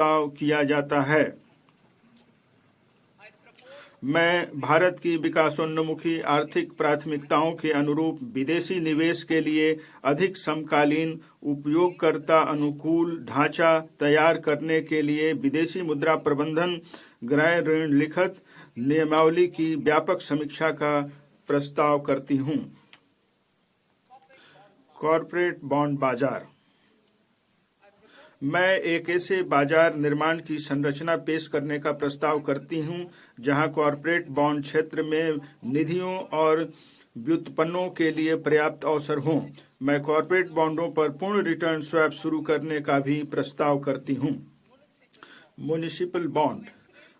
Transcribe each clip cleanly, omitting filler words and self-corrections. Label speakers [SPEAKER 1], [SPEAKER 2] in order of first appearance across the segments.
[SPEAKER 1] प्रस्ताव किया जाता है। मैं भारत की विकासोन्मुखी आर्थिक प्राथमिकताओं के अनुरूप विदेशी निवेश के लिए अधिक समकालीन उपयोगकर्ता अनुकूल ढांचा तैयार करने के लिए विदेशी मुद्रा प्रबंधन गृह ऋण लिखित नियमावली की व्यापक समीक्षा का प्रस्ताव करती हूं। कॉर्पोरेट बॉन्ड बाजार। मैं एक ऐसे बाजार निर्माण की संरचना पेश करने का प्रस्ताव करती हूं जहां कॉर्पोरेट बॉन्ड क्षेत्र में निधियों और व्युत्पन्नों के लिए पर्याप्त अवसर हों। मैं कॉर्पोरेट बॉन्डों पर पूर्ण रिटर्न स्वैप शुरू करने का भी प्रस्ताव करती हूं। Municipal bond.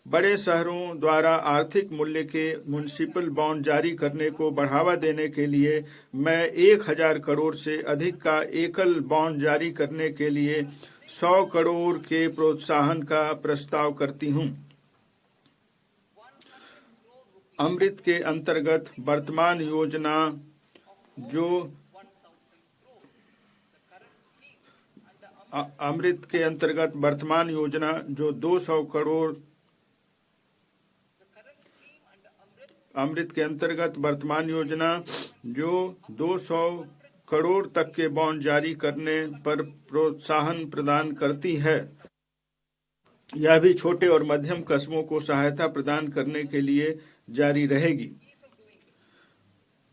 [SPEAKER 1] बड़े शहरों द्वारा आर्थिक मूल्य के म्युनिसिपल बॉन्ड जारी करने को बढ़ावा देने के लिए मैं 1000 करोड़ से अधिक का एकल बॉन्ड जारी करने के लिए 100 करोड़ के प्रोत्साहन का प्रस्ताव करती हूं। अमृत के अंतर्गत वर्तमान योजना जो 200 करोड़ तक के बॉन्ड जारी करने पर प्रोत्साहन प्रदान करती है। यह भी छोटे और मध्यम कस्बों को सहायता प्रदान करने के लिए जारी रहेगी।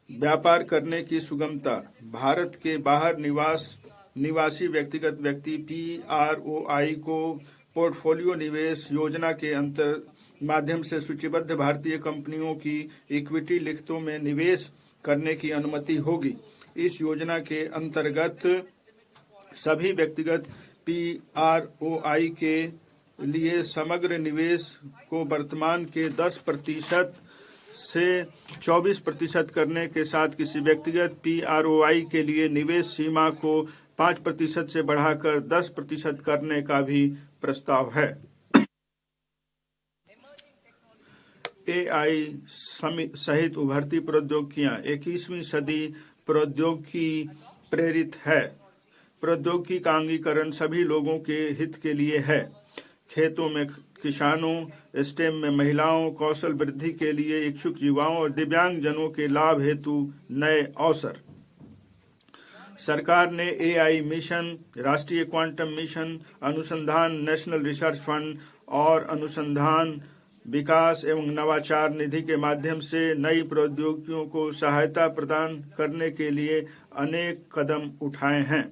[SPEAKER 1] व्यापार करने की सुगमता। भारत के बाहर निवासी व्यक्तिगत व्यक्ति PROI को पोर्टफोलियो निवेश योजना के माध्यम से सूचीबद्ध भारतीय कंपनियों की इक्विटी लिखतों में निवेश करने की अनुमति होगी। इस योजना के अंतर्गत सभी व्यक्तिगत PROI के लिए समग्र निवेश को वर्तमान के 10% से 24% करने के साथ किसी व्यक्तिगत PROI के लिए निवेश सीमा को 5% से बढ़ाकर 10% करने का भी प्रस्ताव है। AI सहित उभरती प्रौद्योगिकियां। 21वीं सदी प्रौद्योगिकी प्रेरित है। प्रौद्योगिकी का अंगीकरण सभी लोगों के हित के लिए है। खेतों में किसानों, स्टेम में महिलाओं, कौशल वृद्धि के लिए इच्छुक युवाओं और दिव्यांग जनों के लाभ हेतु नए अवसर। सरकार ने AI मिशन, राष्ट्रीय क्वांटम मिशन, अनुसंधान नेशनल रिसर्च फंड और अनुसंधान विकास एवं नवाचार निधि के माध्यम से नई प्रौद्योगिकियों को सहायता प्रदान करने के लिए अनेक कदम उठाए हैं।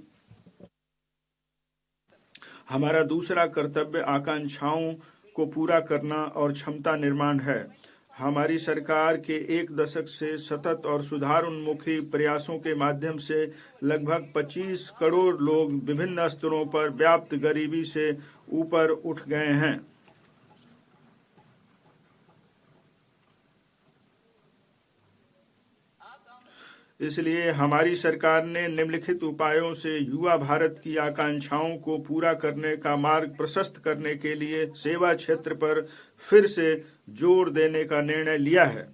[SPEAKER 1] हमारा दूसरा कर्तव्य आकांक्षाओं को पूरा करना और क्षमता निर्माण है। हमारी सरकार के 1 दशक से सतत और सुधार उन्मुखी प्रयासों के माध्यम से लगभग 25 करोड़ लोग विभिन्न स्तरों पर व्याप्त गरीबी से ऊपर उठ गए हैं। इसलिए हमारी सरकार ने निम्नलिखित उपायों से युवा भारत की आकांक्षाओं को पूरा करने का मार्ग प्रशस्त करने के लिए सेवा क्षेत्र पर फिर से जोर देने का निर्णय लिया है।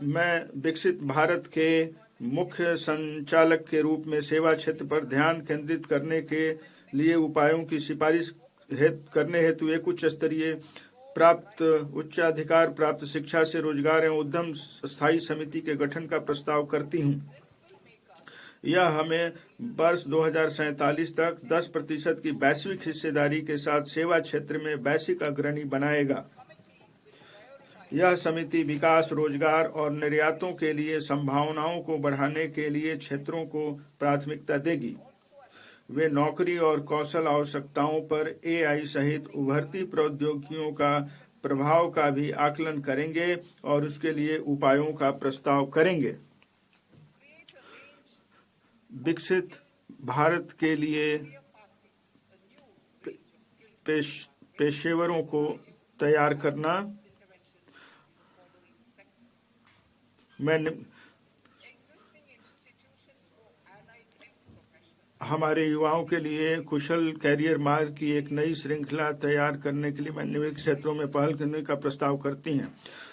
[SPEAKER 1] मैं विकसित भारत के मुख्य संचालक के रूप में सेवा क्षेत्र पर ध्यान केंद्रित करने के लिए उपायों की सिफारिश करने हेतु एक उच्च स्तरीय उच्चाधिकार प्राप्त शिक्षा से रोजगार एवं उद्यम स्थायी समिति के गठन का प्रस्ताव करती हूं। यह हमें वर्ष 2047 तक 10% की वैश्विक हिस्सेदारी के साथ सेवा क्षेत्र में वैश्विक अग्रणी बनाएगा। यह समिति विकास, रोजगार और निर्यातों के लिए संभावनाओं को बढ़ाने के लिए क्षेत्रों को प्राथमिकता देगी। वे नौकरी और कौशल आवश्यकताओं पर AI सहित उभरती प्रौद्योगिकियों का प्रभाव का भी आकलन करेंगे और उसके लिए उपायों का प्रस्ताव करेंगे। विकसित भारत के लिए पेशेवरों को तैयार करना। हमारे युवाओं के लिए कुशल कैरियर मार्ग की एक नई श्रृंखला तैयार करने के लिए मैं निम्नलिखित क्षेत्रों में पहल करने का प्रस्ताव करती हैं।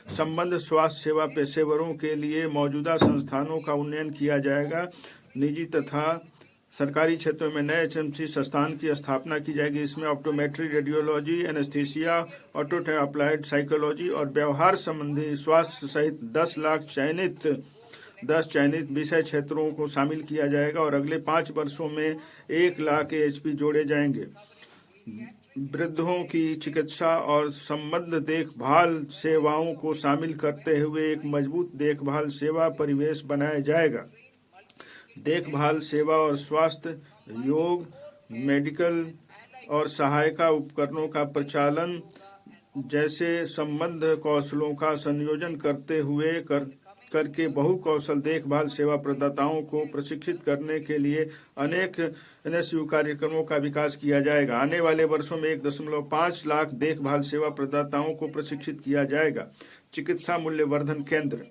[SPEAKER 1] संबद्ध स्वास्थ्य सेवा पेशेवरों के लिए मौजूदा संस्थानों का उन्नयन किया जाएगा। निजी तथा सरकारी क्षेत्रों में नए एचएमसी संस्थान की स्थापना की जाएगी। इसमें optometry, radiology, anaesthesia, auto applied psychology और व्यवहार संबंधी स्वास्थ्य सहित 10 चयनित विषय क्षेत्रों को शामिल किया जाएगा और अगले 5 वर्षों में 1 लाख एएचपी जोड़े जाएंगे। वृद्धों की चिकित्सा और संबद्ध देखभाल सेवाओं को शामिल करते हुए एक मजबूत देखभाल सेवा परिवेश बनाया जाएगा। देखभाल सेवा और स्वास्थ्य, योग, मेडिकल और सहायता उपकरणों का प्रचालन जैसे संबद्ध कौशलों का संयोजन करते हुए करके बहुकौशल देखभाल सेवा प्रदाताओं को प्रशिक्षित करने के लिए अनेक एनएसयू कार्यक्रमों का विकास किया जाएगा। आने वाले वर्षों में 1.5 लाख देखभाल सेवा प्रदाताओं को प्रशिक्षित किया जाएगा। चिकित्सा मूल्य वर्धन केंद्र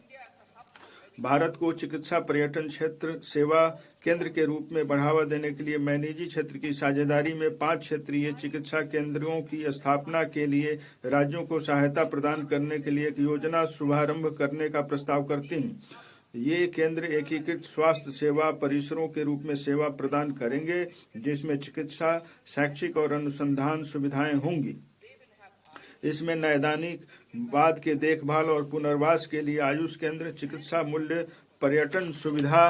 [SPEAKER 1] भारत को चिकित्सा पर्यटन क्षेत्र सेवा केंद्र के रूप में बढ़ावा देने के लिए मैं निजी क्षेत्र की साझेदारी में 5 क्षेत्रीय चिकित्सा केंद्रों की स्थापना के लिए राज्यों को सहायता प्रदान करने के लिए एक योजना शुभारंभ करने का प्रस्ताव करती हूँ। ये केंद्र एकीकृत स्वास्थ्य सेवा परिसरों के रूप में सेवा प्रदान करेंगे, जिसमें चिकित्सा, शैक्षिक और अनुसंधान सुविधाएं होंगी। इसमें नैदानिक बाद के देखभाल और पुनर्वास के लिए आयुष केंद्र, चिकित्सा मूल्य पर्यटन सुविधा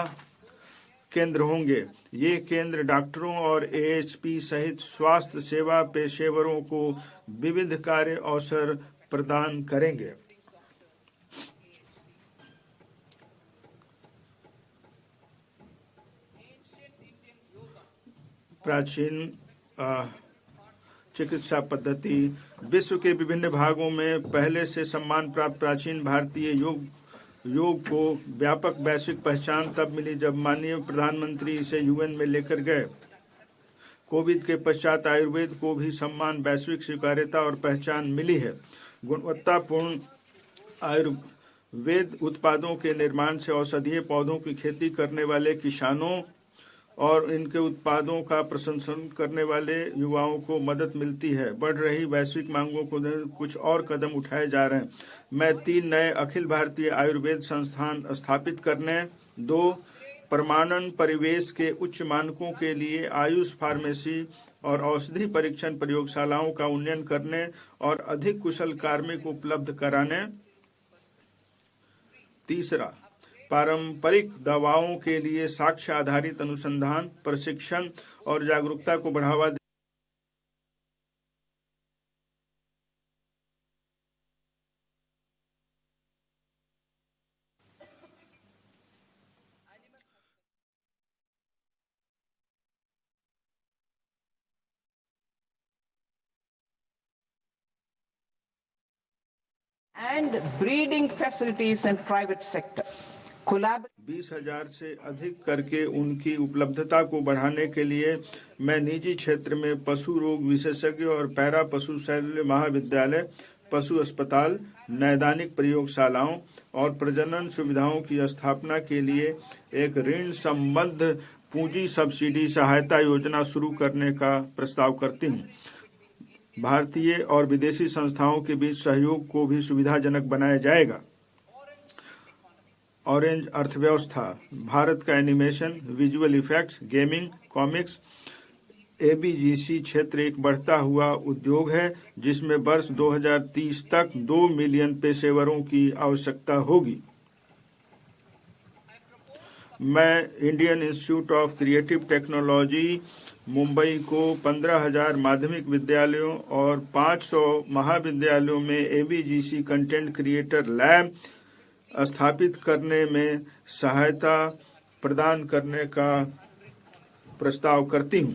[SPEAKER 1] केंद्र होंगे। ये केंद्र डॉक्टरों और एएचपी सहित स्वास्थ्य सेवा पेशेवरों को विविध कार्य अवसर प्रदान करेंगे। प्राचीन चिकित्सा पद्धति विश्व के विभिन्न भागों में पहले से सम्मान प्राप्त प्राचीन भारतीय योग को व्यापक वैश्विक पहचान तब मिली जब माननीय प्रधानमंत्री इसे यूएन में लेकर गए। कोविड के पश्चात आयुर्वेद को भी सम्मान, वैश्विक स्वीकार्यता और पहचान मिली है। गुणवत्तापूर्ण आयुर्वेद उत्पादों के निर्माण से औषधीय पौधों की खेती करने वाले किसानों और इनके उत्पादों का प्रशंसन करने वाले युवाओं को मदद मिलती है। बढ़ रही वैश्विक मांगों को कुछ और कदम उठाए जा रहे हैं। मैं 3 नए अखिल भारतीय आयुर्वेद संस्थान स्थापित करने, 2 प्रमाणन परिवेश के उच्च मानकों के लिए आयुष फार्मेसी और औषधि परीक्षण प्रयोगशालाओं का उन्नयन करने और अधिक कुशल कार्मिक उपलब्ध कराने, 3 पारंपरिक दवाओं के लिए साक्ष्य आधारित अनुसंधान, प्रशिक्षण और जागरूकता को बढ़ावा देने,
[SPEAKER 2] and breeding facilities in private sector.
[SPEAKER 1] 20,000 से अधिक करके उनकी उपलब्धता को बढ़ाने के लिए मैं निजी क्षेत्र में पशु रोग विशेषज्ञ और पैरा पशु शल्य महाविद्यालय, पशु अस्पताल, नैदानिक प्रयोगशालाओं और प्रजनन सुविधाओं की स्थापना के लिए एक ऋण संबद्ध पूंजी सब्सिडी सहायता योजना शुरू करने का प्रस्ताव करती हूँ। भारतीय और विदेशी संस्थाओं के बीच सहयोग को भी सुविधाजनक बनाया जाएगा। ऑरेंज अर्थव्यवस्था भारत का animation, visual effects, gaming, comics, ABGC क्षेत्र एक बढ़ता हुआ उद्योग है जिसमें वर्ष 2030 तक 2 मिलियन पेशेवरों की आवश्यकता होगी। मैं Indian institute of creative technology Mumbai को 15,000 माध्यमिक विद्यालयों और 500 महाविद्यालयों में एबीजीसी कंटेंट क्रिएटर लैब स्थापित करने में सहायता प्रदान करने का प्रस्ताव करती हूँ।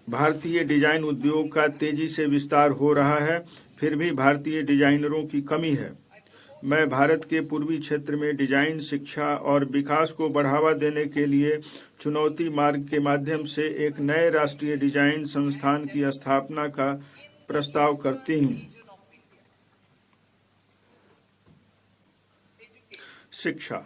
[SPEAKER 1] भारतीय डिजाइन उद्योग का तेजी से विस्तार हो रहा है, फिर भी भारतीय डिजाइनरों की कमी है। मैं भारत के पूर्वी क्षेत्र में डिजाइन शिक्षा और विकास को बढ़ावा देने के लिए चुनौती मार्ग के माध्यम से एक नए राष्ट्रीय डिजाइन संस्थान की स्थापना का प्रस्ताव करती हूँ। शिक्षा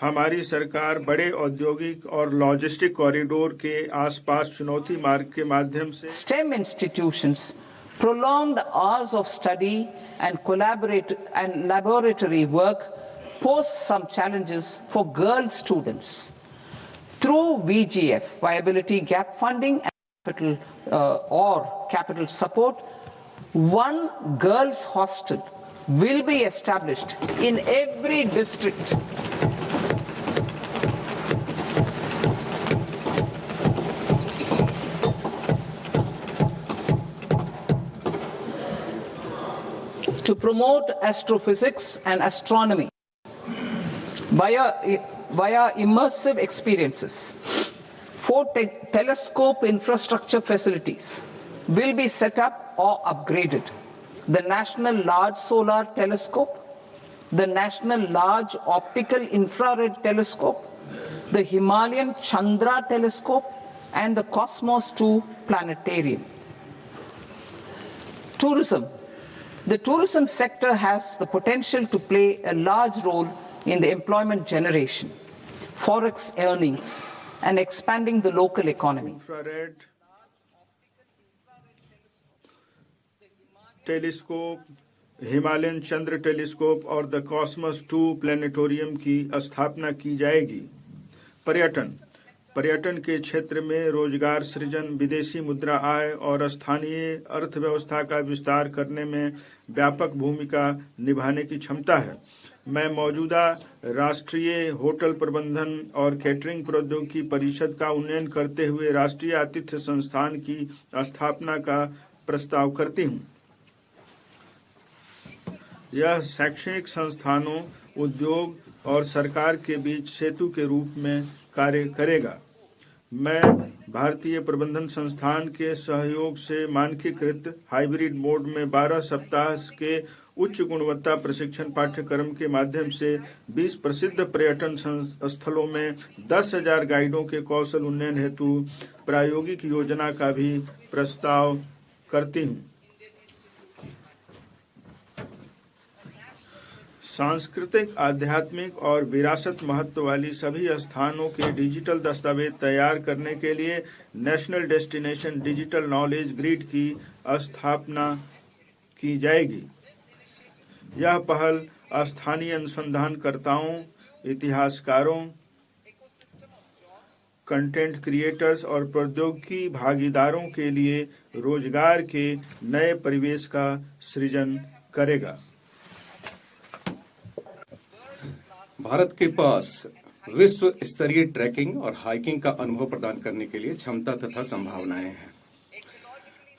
[SPEAKER 1] हमारी सरकार बड़े औद्योगिक और लॉजिस्टिक कॉरिडोर के आसपास चुनौती मार्ग के माध्यम से
[SPEAKER 2] STEM institutions, prolonged hours of study and laboratory work, pose some challenges for girl students. Through VGF, Viability Gap Funding and capital support, one girls' hostel will be established in every district. To promote astrophysics and astronomy via immersive experiences. 4 telescope infrastructure facilities will be set up or upgraded. The National Large Solar Telescope, the National Large Optical Infrared Telescope, the Himalayan Chandra Telescope, and the Cosmos 2 Planetarium. Tourism. The tourism sector has the potential to play a large role in the employment generation, forex earnings, and expanding the local economy.
[SPEAKER 1] Infrared telescope, Himalayan Chandra telescope और the cosmos 2 planetarium की स्थापना की जाएगी। पर्यटन के क्षेत्र में रोजगार सृजन, विदेशी मुद्रा आय और स्थानीय अर्थव्यवस्था का विस्तार करने में व्यापक भूमिका निभाने की क्षमता है। मैं मौजूदा राष्ट्रीय होटल प्रबंधन और कैटरिंग प्रौद्योगिकी परिषद का उन्नयन करते हुए राष्ट्रीय आतिथ्य संस्थान की स्थापना का प्रस्ताव करती हूँ। यह शैक्षणिक संस्थानों, उद्योग और सरकार के बीच सेतु के रूप में कार्य करेगा। मैं भारतीय प्रबंधन संस्थान के सहयोग से मानकीकृत हाइब्रिड मोड में 12 सप्ताह के उच्च गुणवत्ता प्रशिक्षण पाठ्यक्रम के माध्यम से 20 प्रसिद्ध पर्यटन स्थलों में 10,000 गाइडों के कौशल उन्नयन हेतु प्रायोगिक योजना का भी प्रस्ताव करती हूँ। सांस्कृतिक, आध्यात्मिक और विरासत महत्व वाली सभी स्थानों के डिजिटल दस्तावेज तैयार करने के लिए national destination digital knowledge grid की स्थापना की जाएगी। यह पहल स्थानीय अनुसंधानकर्ताओं, इतिहासकारों, कंटेंट क्रिएटर्स और प्रौद्योगिकी भागीदारों के लिए रोजगार के नए परिवेश का सृजन करेगा।
[SPEAKER 3] भारत के पास विश्व स्तरीय ट्रैकिंग और हाइकिंग का अनुभव प्रदान करने के लिए क्षमता तथा संभावनाएं हैं।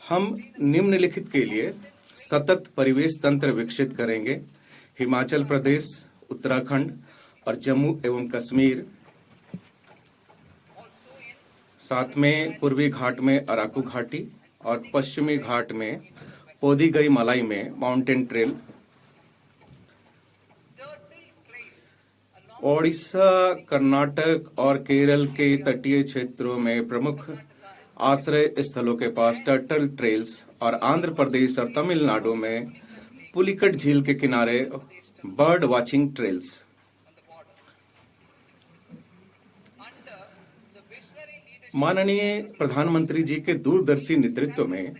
[SPEAKER 3] हम निम्नलिखित के लिए सतत परिवेश तंत्र विकसित करेंगे। हिमाचल प्रदेश, उत्तराखंड और जम्मू एवं कश्मीर, साथ में पूर्वी घाट में अराकू घाटी और पश्चिमी घाट में पोदिगई मलाई में माउंटेन ट्रेल, ओडिशा, कर्नाटक और केरल के तटीय क्षेत्रों में प्रमुख आश्रय स्थलों के पास टर्टल ट्रेल्स और आंध्र प्रदेश और तमिलनाडु में पुलिकट झील के किनारे बर्ड वाचिंग ट्रेल्स। माननीय प्रधानमंत्री जी के दूरदर्शी नेतृत्व में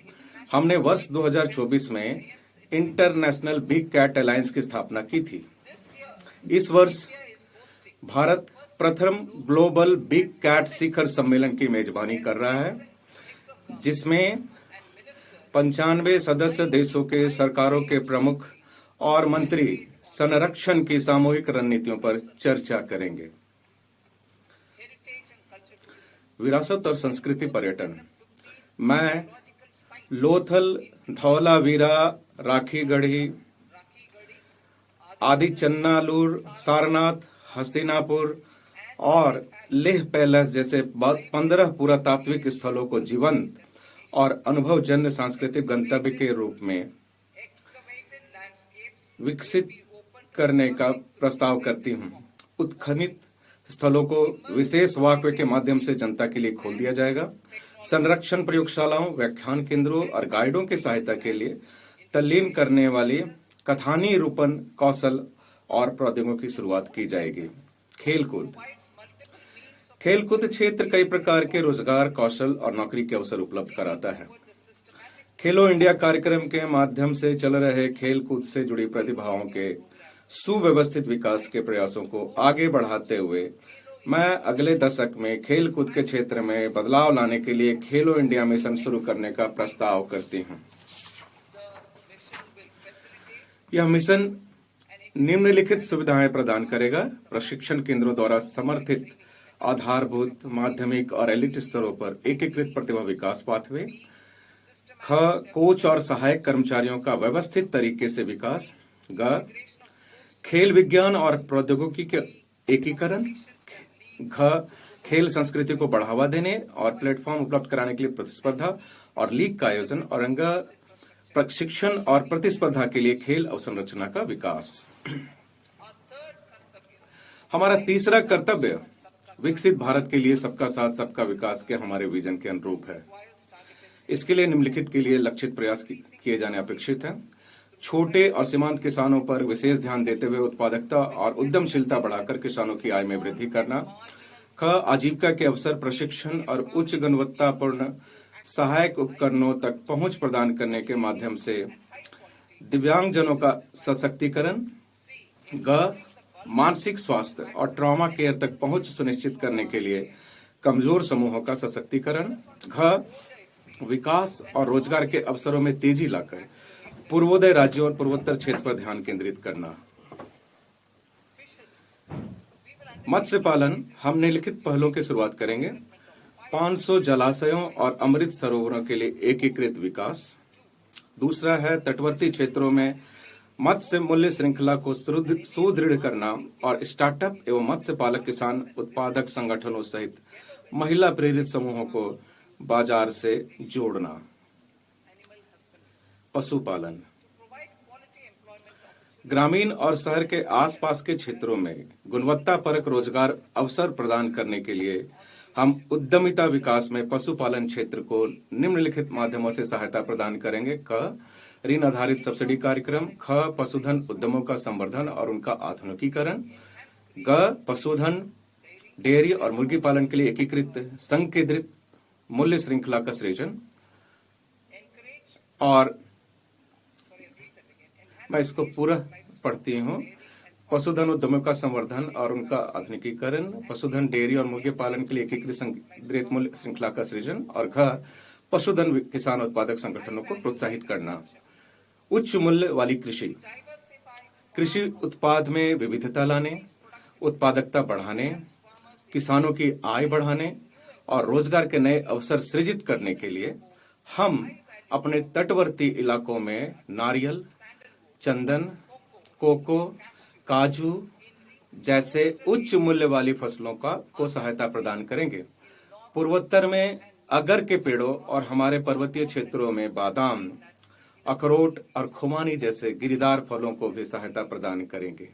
[SPEAKER 3] हमने वर्ष 2024 में इंटरनेशनल बिग कैट अलायंस की स्थापना की थी। इस वर्ष भारत प्रथम ग्लोबल बिग कैट शिखर सम्मेलन की मेजबानी कर रहा है, जिसमें 95 सदस्य देशों के सरकारों के प्रमुख और मंत्री संरक्षण की सामूहिक रणनीतियों पर चर्चा करेंगे। विरासत और संस्कृति पर्यटन। मैं लोथल, धौलावीरा, राखीगढ़ी, आदि चन्नालूर, सारनाथ, हस्तिनापुर और लेह पैलेस जैसे 15 पुरातात्विक स्थलों को जीवंत और अनुभवजन्य सांस्कृतिक गंतव्य के रूप में विकसित करने का प्रस्ताव करती हूँ। उत्खनित स्थलों को विशेष वॉकवे के माध्यम से जनता के लिए खोल दिया जाएगा। संरक्षण प्रयोगशालाओं, व्याख्यान केंद्रों और गाइडों की सहायता के लिए तालीम करने वाली कथानी रूपन कौशल और प्रौद्योगिकी की शुरुआत की जाएगी। खेलकूद क्षेत्र कई प्रकार के रोजगार, कौशल और नौकरी के अवसर उपलब्ध कराता है। खेलो इंडिया कार्यक्रम के माध्यम से चल रहे खेलकूद से जुड़ी प्रतिभाओं के सुव्यवस्थित विकास के प्रयासों को आगे बढ़ाते हुए मैं अगले दशक में खेल कूद के क्षेत्र में बदलाव लाने के लिए खेलो इंडिया मिशन शुरू करने का प्रस्ताव करती हूं। यह मिशन निम्नलिखित सुविधाएं प्रदान करेगा: प्रशिक्षण केंद्रों द्वारा समर्थित आधारभूत, माध्यमिक और एलिट स्तरों पर एकीकृत प्रतिभा विकास पाथवे। ख, कोच और सहायक कर्मचारियों का व्यवस्थित तरीके से विकास। ग, खेल विज्ञान और प्रौद्योगिकी के एकीकरण। घ, खेल संस्कृति को बढ़ावा देने और प्लेटफॉर्म उपलब्ध कराने के लिए प्रतिस्पर्धा और लीग का आयोजन। और अंग, प्रशिक्षण और प्रतिस्पर्धा के लिए खेल अवसंरचना का विकास। हमारा तीसरा कर्तव्य विकसित भारत के लिए सबका साथ सबका विकास के हमारे विजन के अनुरूप है। इसके लिए निम्नलिखित के लिए लक्षित प्रयास किए जाने अपेक्षित हैं: छोटे और सीमांत किसानों पर विशेष ध्यान देते हुए उत्पादकता और उद्यमशीलता बढ़ाकर किसानों की आय में वृद्धि करना। ख, आजीविका के अवसर, प्रशिक्षण और उच्च गुणवत्तापूर्ण सहायक उपकरणों तक पहुंच प्रदान करने के माध्यम से दिव्यांगजनों का सशक्तिकरण। ग, मानसिक स्वास्थ्य और ट्रॉमा केयर तक पहुंच सुनिश्चित करने के लिए कमजोर समूहों का सशक्तिकरण। घ, विकास और रोजगार के अवसरों में तेजी लाकर पूर्वोदय राज्यों और पूर्वोत्तर क्षेत्र पर ध्यान केंद्रित करना। मत्स्य पालन, हम निम्नलिखित पहलों की शुरुआत करेंगे: 500 जलाशयों और अमृत सरोवरों के लिए एकीकृत विकास। दूसरा है तटवर्ती क्षेत्रों में मत्स्य मूल्य श्रृंखला को सुदृढ़ करना और स्टार्टअप एवं मत्स्य पालक किसान उत्पादक संगठनों सहित महिला प्रेरित समूहों को बाजार से जोड़ना। पशुपालन, ग्रामीण और शहर के आसपास के क्षेत्रों में गुणवत्तापरक रोजगार अवसर प्रदान करने के लिए हम उद्यमिता विकास में पशुपालन क्षेत्र को निम्नलिखित माध्यमों से सहायता प्रदान करेंगे: क, ऋण आधारित सब्सिडी कार्यक्रम। ख, पशुधन उद्यमों का संवर्धन और उनका आधुनिकीकरण। ग, पशुधन, डेयरी और मुर्गी पालन के लिए एकीकृत संकेंद्रित मूल्य श्रृंखला का सृजन। और मैं इसको पूरा पढ़ती हूँ: पशुधन उद्यमों का संवर्धन और उनका आधुनिकीकरण, पशुधन, डेयरी और मुर्गी पालन के लिए एकीकृत संकेंद्रित मूल्य श्रृंखला का सृजन। और घ, पशुधन किसान उत्पादक संगठनों को प्रोत्साहित करना। उच्च मूल्य वाली कृषि, कृषि उत्पाद में विविधता लाने, उत्पादकता बढ़ाने, किसानों की आय बढ़ाने और रोजगार के नए अवसर सृजित करने के लिए हम अपने तटवर्ती इलाकों में नारियल, चंदन, कोको, काजू जैसे उच्च मूल्य वाली फसलों को सहायता प्रदान करेंगे। पूर्वोत्तर में अगर के पेड़ों और हमारे पर्वतीय क्षेत्रों में बादाम, अखरोट और खुमानी जैसे गिरीदार फलों को भी सहायता प्रदान करेंगे।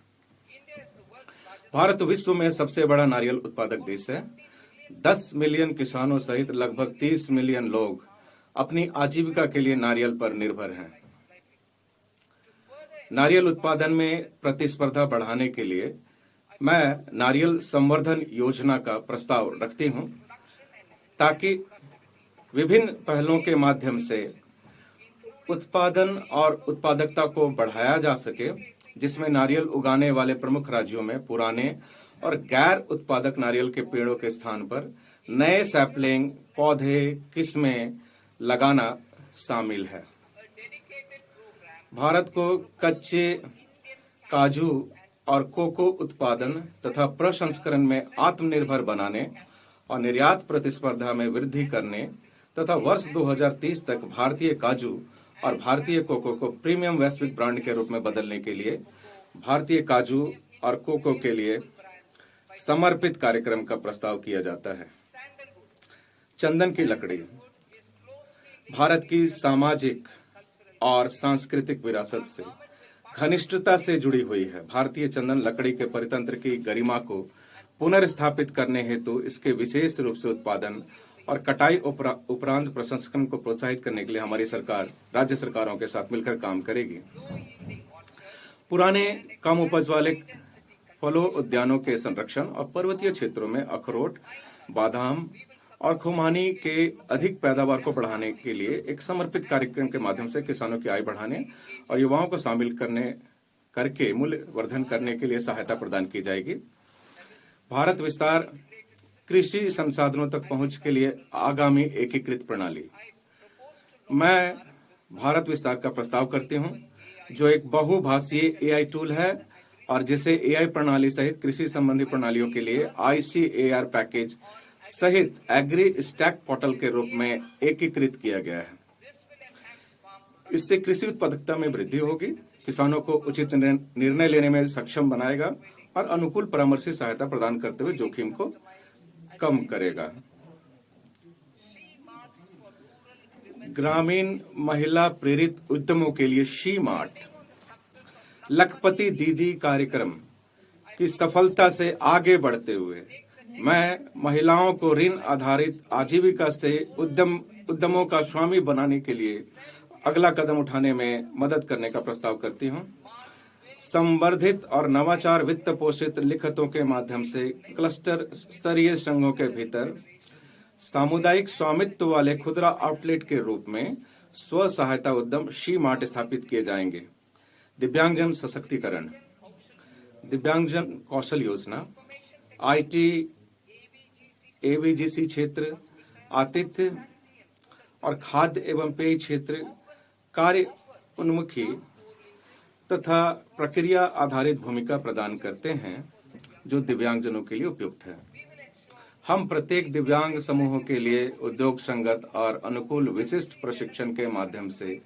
[SPEAKER 3] भारत विश्व में सबसे बड़ा नारियल उत्पादक देश है। 10 मिलियन किसानों सहित लगभग 30 मिलियन लोग अपनी आजीविका के लिए नारियल पर निर्भर हैं। नारियल उत्पादन में प्रतिस्पर्धा बढ़ाने के लिए मैं नारियल संवर्धन योजना का प्रस्ताव रखती हूं, ताकि विभिन्न पहलों के माध्यम से उत्पादन और उत्पादकता को बढ़ाया जा सके, जिसमें नारियल उगाने वाले प्रमुख राज्यों में पुराने और गैर उत्पादक नारियल के पेड़ों के स्थान पर नए सैपलिंग, पौधे, किस्में लगाना शामिल है। भारत को कच्चे काजू और कोको उत्पादन तथा प्रसंस्करण में आत्मनिर्भर बनाने और निर्यात प्रतिस्पर्धा में वृद्धि करने तथा वर्ष 2030 तक भारतीय काजू और भारतीय कोको को प्रीमियम वैश्विक ब्रांड के रूप में बदलने के लिए भारतीय काजू और कोको के लिए समर्पित कार्यक्रम का प्रस्ताव किया जाता है। चंदन की लकड़ी भारत की सामाजिक और सांस्कृतिक विरासत से घनिष्ठता से जुड़ी हुई है। भारतीय चंदन लकड़ी के परितंत्र की गरिमा को पुनर्स्थापित करने हेतु इसके विशेष रूप से उत्पादन और कटाई उपरांत प्रसंस्करण को प्रोत्साहित करने के लिए हमारी सरकार राज्य सरकारों के साथ मिलकर काम करेगी। पुराने कम उपज वाले फलों उद्यानों के संरक्षण और पर्वतीय क्षेत्रों में अखरोट, बादाम और खुमानी के अधिक पैदावार को बढ़ाने के लिए एक समर्पित कार्यक्रम के माध्यम से किसानों की आय बढ़ाने और युवाओं को शामिल करने करके मूल्य वर्धन करने के लिए सहायता प्रदान की जाएगी। भारत विस्तार कृषि संसाधनों तक पहुंच के लिए आगामी एकीकृत प्रणाली। मैं भारत विस्तार का प्रस्ताव करती हूं, जो एक बहुभाषीय एआई टूल है और जिसे एआई प्रणाली सहित कृषि संबंधी प्रणालियों के लिए ICAR पैकेज सहित एग्री स्टैक पोर्टल के रूप में एकीकृत किया गया है। इससे कृषि उत्पादकता में वृद्धि होगी, किसानों को उचित निर्णय लेने में सक्षम बनाएगा और अनुकूल परामर्शी सहायता प्रदान करते हुए जोखिम को कम करेगा। ग्रामीण महिला प्रेरित उद्यमों के लिए शी मार्ट लखपति दीदी कार्यक्रम की सफलता से आगे बढ़ते हुए मैं महिलाओं को ऋण आधारित आजीविका से उद्यमों का स्वामी बनाने के लिए अगला कदम उठाने में मदद करने का प्रस्ताव करती हूं। संवर्धित और नवाचार वित्त पोषित लिखतों के माध्यम से क्लस्टर स्तरीय संघों के भीतर सामुदायिक स्वामित्व वाले खुदरा आउटलेट के रूप में स्व सहायता उद्यम शी मार्ट स्थापित किए जाएंगे। दिव्यांगजन सशक्तिकरण, दिव्यांगजन कौशल योजना, IT AVGC क्षेत्र, आतिथ्य और खाद्य एवं पेय क्षेत्र कार्य उन्मुखी तथा प्रक्रिया आधारित भूमिका प्रदान करते हैं, जो दिव्यांगजनों के लिए उपयुक्त है। हम प्रत्येक दिव्यांग समूहों के लिए उद्योग संगत और अनुकूल विशिष्ट प्रशिक्षण के माध्यम से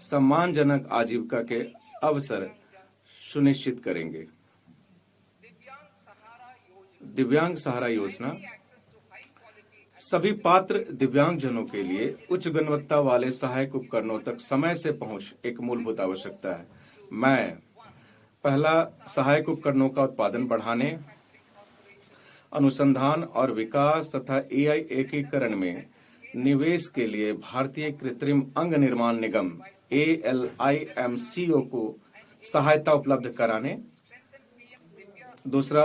[SPEAKER 3] सम्मानजनक आजीविका के अवसर सुनिश्चित करेंगे। दिव्यांग सहारा योजना सभी पात्र दिव्यांगजनों के लिए उच्च गुणवत्ता वाले सहायक उपकरणों तक समय से पहुंच एक मूलभूत आवश्यकता है। मैं पहला सहायक उपकरणों का उत्पादन बढ़ाने, अनुसंधान और विकास तथा AI एकीकरण में निवेश के लिए भारतीय कृत्रिम अंग निर्माण निगम ALIMCO को सहायता उपलब्ध कराने, दूसरा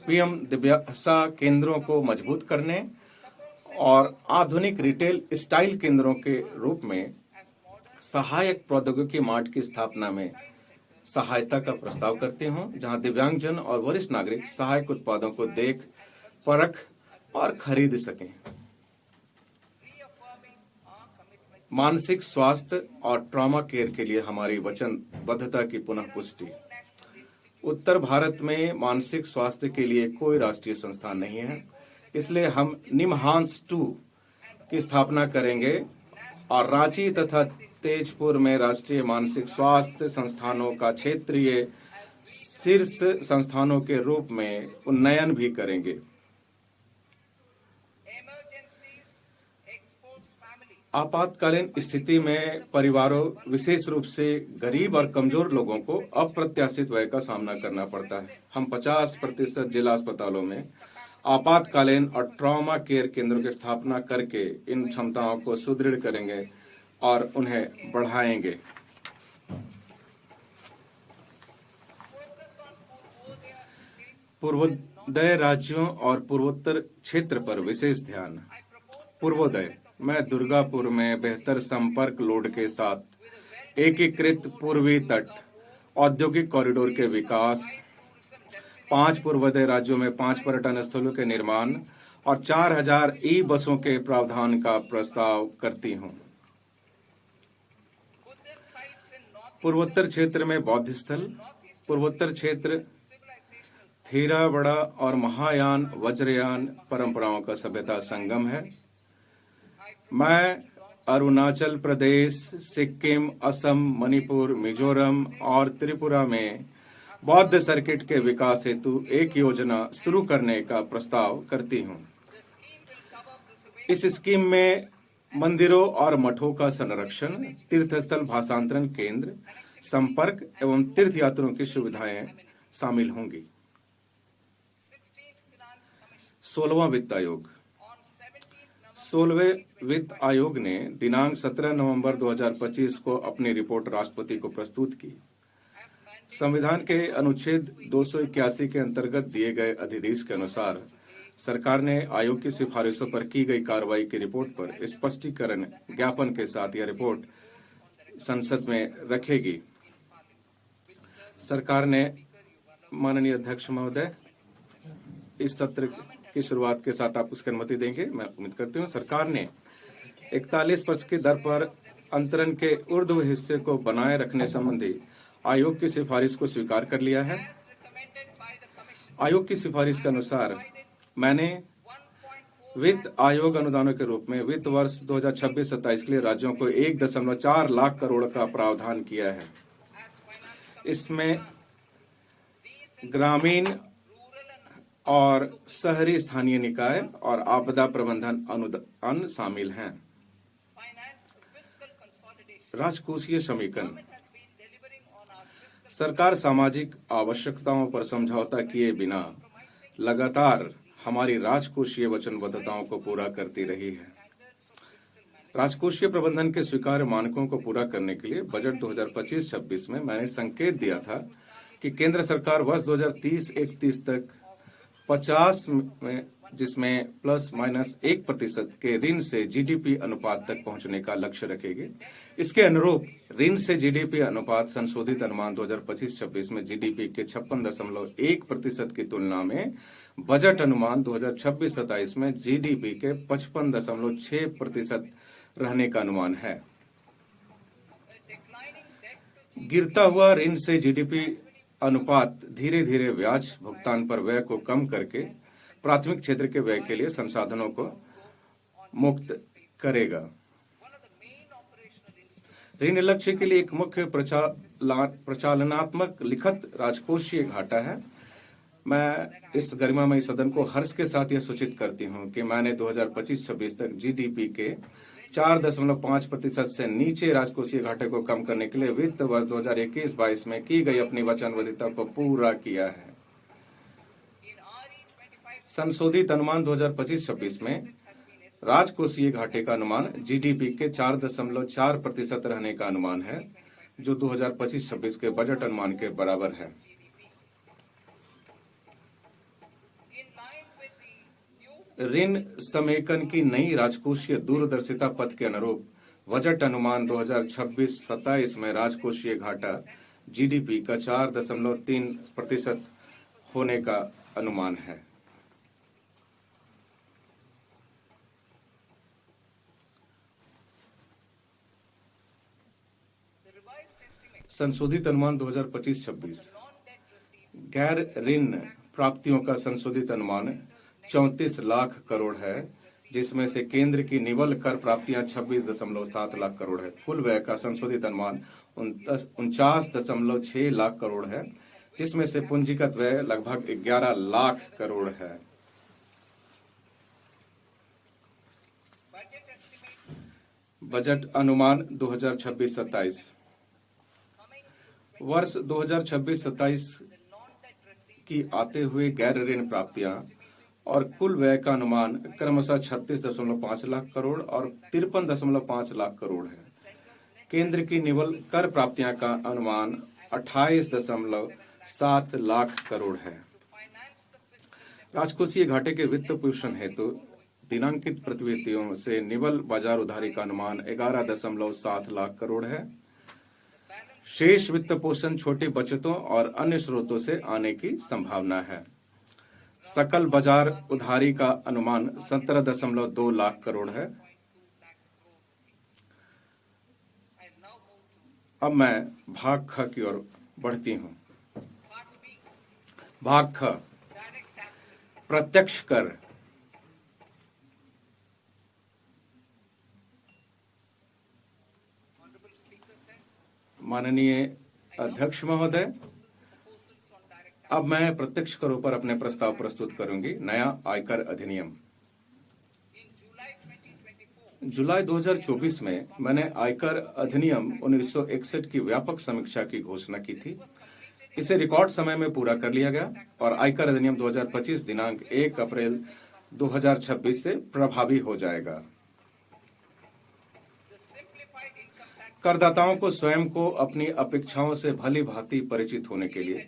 [SPEAKER 3] PM दिव्यासा केंद्रों को मजबूत करने और आधुनिक रिटेल स्टाइल केंद्रों के रूप में सहायक प्रौद्योगिकी मार्ट की स्थापना में सहायता का प्रस्ताव करती हूं, जहां दिव्यांगजन और वरिष्ठ नागरिक सहायक उत्पादों को देख, परख और खरीद सकें। मानसिक स्वास्थ्य और ट्रॉमा केयर के लिए हमारी वचनबद्धता की पुनः पुष्टि। उत्तर भारत में मानसिक स्वास्थ्य के लिए कोई राष्ट्रीय संस्थान नहीं है, इसलिए हम निमहांस 2 की स्थापना करेंगे और रांची तथा तेजपुर में राष्ट्रीय मानसिक स्वास्थ्य संस्थानों का क्षेत्रीय शीर्ष संस्थानों के रूप में उन्नयन भी करेंगे। आपातकालीन स्थिति में परिवारों, विशेष रूप से गरीब और कमजोर लोगों को अप्रत्याशित व्यय का सामना करना पड़ता है। हम 50% जिला अस्पतालों में आपातकालीन और ट्रॉमा केयर केंद्रों की स्थापना करके इन क्षमताओं को सुदृढ़ करेंगे और उन्हें बढ़ाएंगे। पूर्वोदय राज्यों और पूर्वोत्तर क्षेत्र पर विशेष ध्यान। पूर्वोदय, मैं दुर्गापुर में बेहतर संपर्क लोड के साथ एकीकृत पूर्वी तट औद्योगिक कॉरिडोर के विकास, 5 पूर्वोदय राज्यों में 5 पर्यटन स्थलों के निर्माण और 4000 ई-बसों के प्रावधान का प्रस्ताव करती हूं। पूर्वोत्तर क्षेत्र में बौद्ध स्थल। पूर्वोत्तर क्षेत्र थेरावड़ा और महायान वज्रयान परंपराओं का सभ्यता संगम है। मैं अरुणाचल प्रदेश, सिक्किम, असम, मणिपुर, मिजोरम और त्रिपुरा में बौद्ध सर्किट के विकास हेतु एक योजना शुरू करने का प्रस्ताव करती हूं। इस स्कीम में मंदिरों और मठों का संरक्षण, तीर्थस्थल भाषांतरण केंद्र, संपर्क एवं तीर्थयात्रियों की सुविधाएं शामिल होंगी। 16वां वित्त आयोग। 16वें वित्त आयोग ने दिनांक 17 नवंबर 2025 को अपनी रिपोर्ट राष्ट्रपति को प्रस्तुत की। संविधान के अनुच्छेद 281 के अंतर्गत दिए गए अध्यादेश के अनुसार सरकार ने आयोग की सिफारिशों पर की गई कार्रवाई की रिपोर्ट पर स्पष्टीकरण ज्ञापन के साथ यह रिपोर्ट संसद में रखेगी। सरकार ने, माननीय अध्यक्ष महोदय, इस सत्र की शुरुआत के साथ आप उसकी अनुमति देंगे, मैं उम्मीद करती हूँ। सरकार ने 41% की दर पर अंतरण के ऊर्ध्व हिस्से को बनाए रखने संबंधी आयोग की सिफारिश को स्वीकार कर लिया है। आयोग की सिफारिश के अनुसार मैंने वित्त आयोग अनुदानों के रूप में वित्त वर्ष 2026-27 के लिए राज्यों को 1.4 लाख करोड़ का प्रावधान किया है। इसमें ग्रामीण और शहरी स्थानीय निकाय और आपदा प्रबंधन अनुदान शामिल हैं। राजकोषीय समीकरण। सरकार सामाजिक आवश्यकताओं पर समझौता किए बिना लगातार हमारी राजकोषीय वचनबद्धताओं को पूरा करती रही है। राजकोषीय प्रबंधन के स्वीकार्य मानकों को पूरा करने के लिए बजट 2025-26 में मैंने संकेत दिया था कि केंद्र सरकार वर्ष 2030-31 तक 50 में, जिसमें ±1% के ऋण से जीडीपी अनुपात तक पहुंचने का लक्ष्य रखेगी। इसके अनुरूप ऋण से जीडीपी अनुपात संशोधित अनुमान 2025-26 में जीडीपी के 56.1% की तुलना में बजट अनुमान 2026-27 में जीडीपी के 55.6% रहने का अनुमान है। गिरता हुआ ऋण से जीडीपी अनुपात धीरे धीरे ब्याज भुगतान पर व्यय को कम करके प्राथमिक क्षेत्र के व्यय के लिए संसाधनों को मुक्त करेगा। ऋण लक्ष्य के लिए एक मुख्य प्रचालनात्मक लिखित राजकोषीय घाटा है। मैं इस गरिमामयी सदन को हर्ष के साथ यह सूचित करती हूं कि मैंने 2025-26 तक जीडीपी के 4.5% से नीचे राजकोषीय घाटे को कम करने के लिए वित्त वर्ष 2021-22 में की गई अपनी वचनबद्धता को पूरा किया है। संशोधित अनुमान 2025-26 में राजकोषीय घाटे का अनुमान जीडीपी के 4.4% रहने का अनुमान है, जो 2025-26 के बजट अनुमान के बराबर है। ऋण समेकन की नई राजकोषीय दूरदर्शिता पथ के अनुरूप बजट अनुमान 2026-27 में राजकोषीय घाटा जीडीपी का 4.3% होने का अनुमान है। संशोधित अनुमान 2025-26 गैर ऋण प्राप्तियों का संशोधित अनुमान 34 लाख करोड़ है, जिसमें से केंद्र की निवल कर प्राप्तियां 26.7 लाख करोड़ है। कुल व्यय का संशोधित अनुमान 49.6 लाख करोड़ है, जिसमें से पूंजीगत व्यय लगभग 11 लाख करोड़ है। बजट अनुमान 2026-27 वर्ष 2026-27 की आते हुए गैर ऋण प्राप्तियां और कुल व्यय का अनुमान क्रमशः 36.5 लाख करोड़ और 53.5 लाख करोड़ है। केंद्र की निवल कर प्राप्तियां का अनुमान 28.7 लाख करोड़ है। राजकोषीय घाटे के वित्त पोषण हेतु दिनांकित प्रतिभूतियों से निवल बाजार उधारी का अनुमान 11.7 लाख करोड़ है। शेष वित्त पोषण छोटी बचतों और अन्य स्रोतों से आने की संभावना है। सकल बाजार उधारी का अनुमान 17.2 लाख करोड़ है। अब मैं भाग ख की ओर बढ़ती हूं। भाग ख, प्रत्यक्ष कर। माननीय अध्यक्ष महोदय, अब मैं प्रत्यक्ष करों पर अपने प्रस्ताव प्रस्तुत करूंगी। नया आयकर अधिनियम। जुलाई 2024 में मैंने आयकर अधिनियम 1961 की व्यापक समीक्षा की घोषणा की थी। इसे रिकॉर्ड समय में पूरा कर लिया गया और आयकर अधिनियम 2025 दिनांक 1 अप्रैल 2026 से प्रभावी हो जाएगा। करदाताओं को स्वयं को अपनी अपेक्षाओं से भली भांति परिचित होने के लिए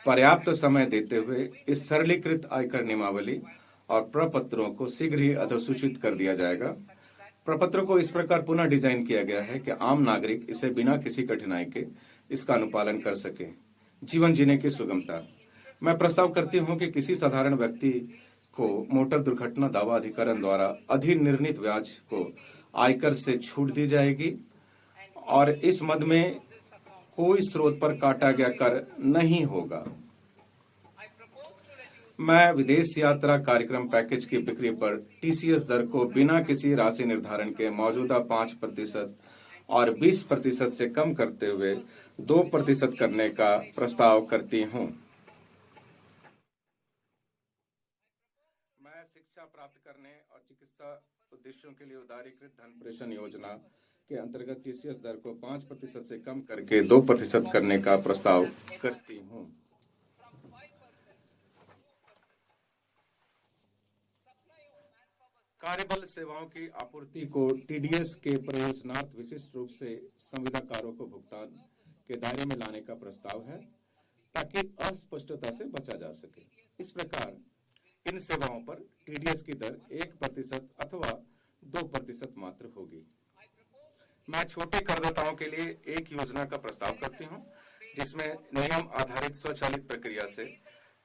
[SPEAKER 3] पर्याप्त समय देते हुए इस सरलीकृत आयकर नियमावली और प्रपत्रों को शीघ्र ही अधिसूचित कर दिया जाएगा। प्रपत्र को इस प्रकार पुनः डिजाइन किया गया है कि आम नागरिक इसे बिना किसी कठिनाई के इसका अनुपालन कर सके। जीवन जीने की सुगमता। मैं प्रस्ताव करती हूं कि किसी साधारण व्यक्ति को मोटर दुर्घटना दावा अधिकरण द्वारा अधिनिर्णीत ब्याज को आयकर से छूट दी जाएगी और इस मद में कोई स्रोत पर काटा गया कर नहीं होगा। मैं विदेश यात्रा कार्यक्रम पैकेज की बिक्री पर टीसीएस दर को बिना किसी राशि निर्धारण के मौजूदा 5% और 20% से कम करते हुए 2% करने का प्रस्ताव करती हूं। मैं शिक्षा प्राप्त करने और चिकित्सा उद्देश्यों के लिए उदारीकृत धन प्रेषण योजना के अंतर्गत टीसीएस दर को 5% से कम करके 2% करने का प्रस्ताव करती हूं। कार्यबल सेवाओं की आपूर्ति को टीडीएस के प्रयोजनार्थ विशिष्ट रूप से संविदाकारों को भुगतान के दायरे में लाने का प्रस्ताव है ताकि अस्पष्टता से बचा जा सके। इस प्रकार इन सेवाओं पर टीडीएस की दर 1% अथवा 2% मात्र होगी। मैं छोटे करदाताओं के लिए एक योजना का प्रस्ताव करती हूं जिसमें नियम आधारित स्वचालित प्रक्रिया से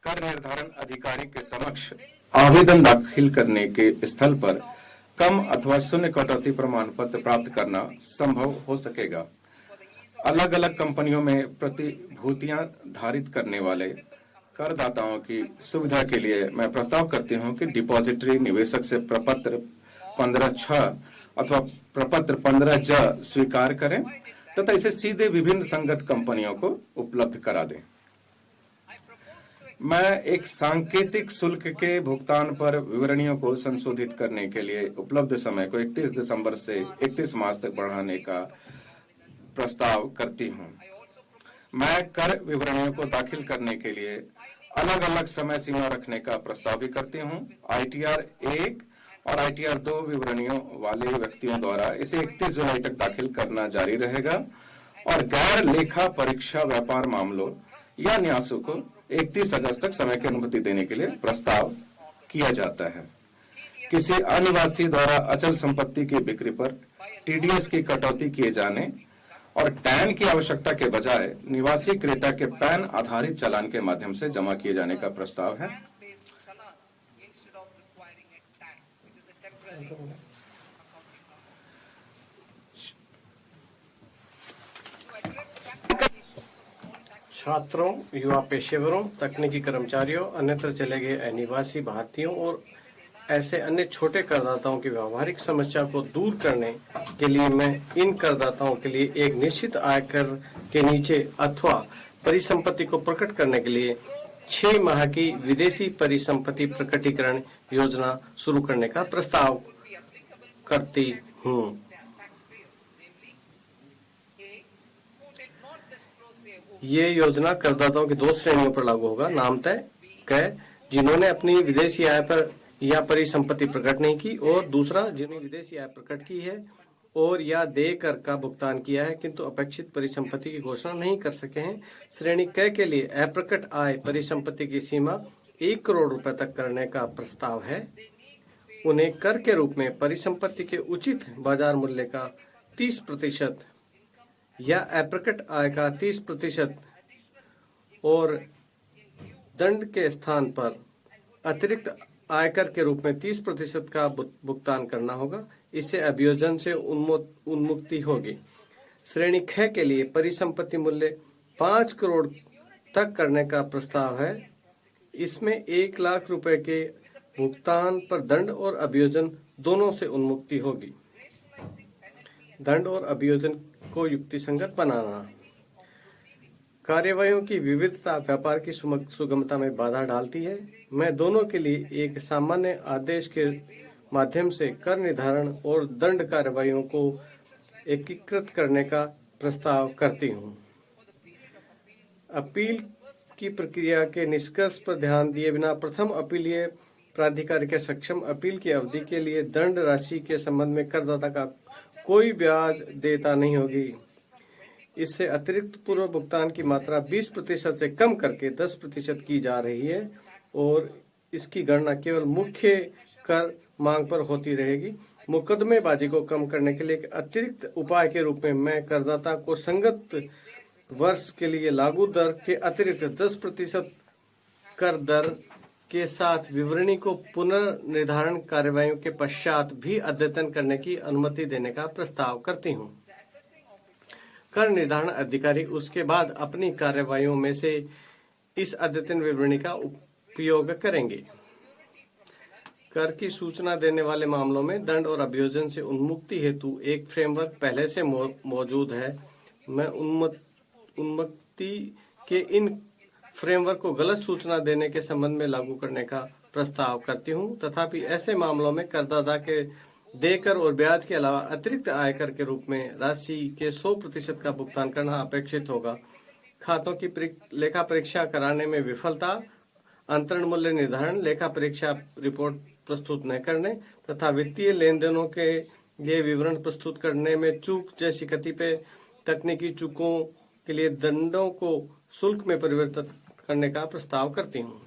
[SPEAKER 3] कर निर्धारण अधिकारी के समक्ष आवेदन दाखिल करने के स्थल पर कम अथवा शून्य कटौती प्रमाण पत्र प्राप्त करना संभव हो सकेगा। अलग अलग कंपनियों में प्रतिभूतियां धारित करने वाले करदाताओं की सुविधा के लिए मैं प्रस्ताव करती हूं कि डिपॉजिटरी निवेशक से प्रपत्र 15(6) अथवा प्रपत्र 15(j) स्वीकार करें तथा इसे सीधे विभिन्न संगत कंपनियों को उपलब्ध करा दें। मैं एक सांकेतिक शुल्क के भुगतान पर विवरणियों को संशोधित करने के लिए उपलब्ध समय को 31 दिसंबर से 31 मार्च तक बढ़ाने का प्रस्ताव करती हूं। मैं कर विवरणियों को दाखिल करने के लिए अलग अलग समय सीमा रखने का प्रस्ताव भी करती हूं। ITR 1 और ITR 2 विवरणियों वाले व्यक्तियों द्वारा इसे 31 जुलाई तक दाखिल करना जारी रहेगा और गैर लेखा परीक्षा व्यापार मामलों या न्यासों को 31 अगस्त तक समय की अनुमति देने के लिए प्रस्ताव किया जाता है। किसी अनिवासी द्वारा अचल संपत्ति की बिक्री पर टीडीएस की कटौती किए जाने और टैन की आवश्यकता के बजाय निवासी क्रेता के पैन आधारित चालान के माध्यम से जमा किए जाने का प्रस्ताव है।
[SPEAKER 4] छात्रों, युवा पेशेवरों, तकनीकी कर्मचारियों, अन्यत्र चले गए अनिवासी भारतीयों और ऐसे अन्य छोटे करदाताओं की व्यावहारिक समस्या को दूर करने के लिए मैं इन करदाताओं के लिए एक निश्चित आयकर के नीचे अथवा परिसंपत्ति को प्रकट करने के लिए 6 माह की विदेशी परिसंपत्ति प्रकटीकरण योजना शुरू करने का प्रस्ताव करती हूँ। ये योजना करदाताओं की 2 श्रेणियों पर लागू होगा। नामतः क जिन्होंने अपनी विदेशी आय पर या परिसंपत्ति प्रकट नहीं की, और दूसरा जिन्होंने विदेशी आय प्रकट की है और या देय कर का भुगतान किया है किंतु अपेक्षित परिसंपत्ति की घोषणा नहीं कर सके हैं। श्रेणी क के लिए अप्रकट आय परिसंपत्ति की सीमा 1 करोड़ रुपए तक करने का प्रस्ताव है। उन्हें कर के रूप में परिसंपत्ति के उचित बाजार मूल्य का 30% या अप्रकट आय का 30% और दंड के स्थान पर अतिरिक्त आयकर के रूप में 30% का भुगतान करना होगा। इससे अभियोजन से उन्मुक्ति होगी। श्रेणी ख के लिए परिसंपत्ति मूल्य 5 करोड़ तक करने का प्रस्ताव है। इसमें 1 लाख रुपए के भुगतान पर दंड और अभियोजन दोनों से उन्मुक्ति होगी। दंड और अभियोजन को युक्तिसंगत बनाना। कार्यवाहियों की विविधता व्यापार की सुगमता में बाधा डालती है। मैं दोनों के लिए एक सामान्य आदेश के माध्यम से कर निर्धारण और दंड कार्यवाहियों को एकीकृत करने का प्रस्ताव करती हूँ। अपील की प्रक्रिया के निष्कर्ष पर ध्यान दिए बिना प्रथम अपीलीय प्राधिकार के सक्षम अपील की अवधि के लिए दंड राशि के संबंध में करदाता का कोई ब्याज देयता नहीं होगी। इससे अतिरिक्त पूर्व भुगतान की मात्रा 20% से कम करके 10% की जा रही है और इसकी गणना केवल मुख्य कर मांग पर होती रहेगी। मुकदमेबाजी को कम करने के लिए एक अतिरिक्त उपाय के रूप में मैं करदाता को संगत वर्ष के लिए लागू दर के अतिरिक्त 10% कर दर के साथ विवरणी को पुनर्निर्धारण कार्रवाइयों के पश्चात भी अद्यतन करने की अनुमति देने का प्रस्ताव करती हूँ। कर निर्धारण अधिकारी उसके बाद अपनी कार्रवाइयों में से इस अद्यतन विवरणी का उपयोग करेंगे। कर की सूचना देने वाले मामलों में दंड और अभियोजन से उन्मुक्ति हेतु एक फ्रेमवर्क पहले से मौजूद है। मैं उन्मुक्ति के इन फ्रेमवर्क को गलत सूचना देने के संबंध में लागू करने का प्रस्ताव करती हूँ। तथापि ऐसे मामलों में करदाता के देकर और ब्याज के अलावा अतिरिक्त आयकर के रूप में राशि के 100% का भुगतान करना अपेक्षित होगा। खातों की लेखा परीक्षा कराने में विफलता, अंतरण मूल्य निर्धारण, लेखा परीक्षा रिपोर्ट प्रस्तुत न करने तथा वित्तीय लेन देनों के लिए विवरण प्रस्तुत करने में चूक जैसी कतिपय तकनीकी चूकों के लिए दंडों को शुल्क में परिवर्तित करने का प्रस्ताव करती हूँ।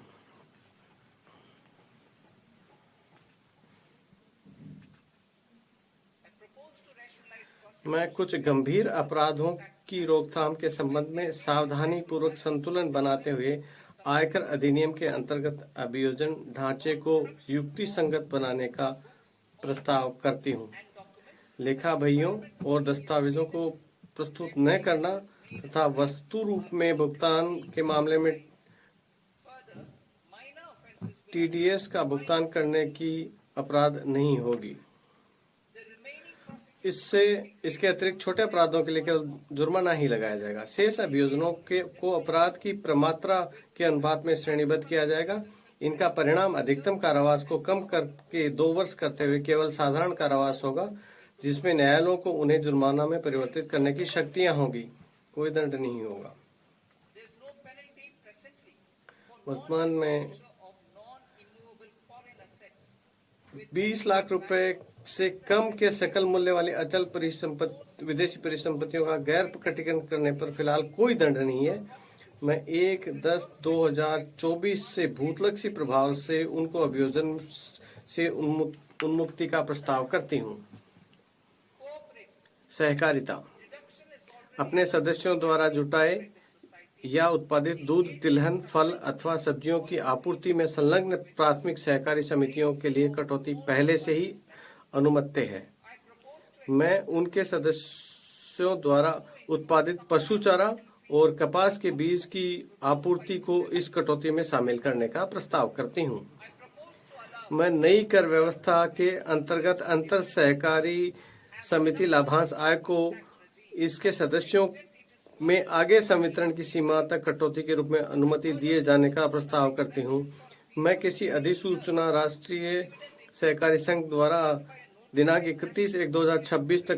[SPEAKER 4] मैं कुछ गंभीर अपराधों की रोकथाम के संबंध में सावधानी पूर्वक संतुलन बनाते हुए आयकर अधिनियम के अंतर्गत अभियोजन ढांचे को युक्ति संगत बनाने का प्रस्ताव करती हूँ। लेखा बहियों और दस्तावेजों को प्रस्तुत न करना तथा वस्तु रूप में भुगतान के मामले में TDS का भुगतान करने की अपराध नहीं होगी। इसके अतिरिक्त छोटे अपराधों के लिए केवल जुर्माना ही लगाया जाएगा। शेष अभियोजनों को अपराध की प्रमात्रा के अनुपात में श्रेणीबद्ध किया जाएगा। इनका परिणाम अधिकतम कारावास को कम करके 2 वर्ष करते हुए केवल साधारण कारावास होगा, जिसमें न्यायालयों को उन्हें जुर्माना में परिवर्तित करने की शक्तियां होगी। कोई दंड नहीं होगा। वर्तमान में 20 लाख रुपए से कम के सकल मूल्य वाली अचल विदेशी परिसंपत्तियों का गैर प्रकटीकरण करने पर फिलहाल कोई दंड नहीं है। मैं 1/10/2024 से भूतलक्षी प्रभाव से उनको अभियोजन से उन्मुक्ति का प्रस्ताव करती हूँ। सहकारिता अपने सदस्यों द्वारा जुटाए या उत्पादित दूध, तिलहन, फल अथवा सब्जियों की आपूर्ति में संलग्न प्राथमिक सहकारी समितियों के लिए कटौती पहले से ही अनुमत्य है। मैं उनके सदस्यों द्वारा उत्पादित पशु चारा और कपास के बीज की आपूर्ति को इस कटौती में शामिल करने का प्रस्ताव करती हूँ। मैं नई कर व्यवस्था के अंतर्गत अंतर सहकारी समिति लाभांश आय को इसके सदस्यों में आगे संवितरण की सीमा तक कटौती के रूप में अनुमति दिए जाने का प्रस्ताव करती हूँ। मैं किसी अधिसूचना राष्ट्रीय सहकारी संघ द्वारा दिनांक 31/1/2026 तक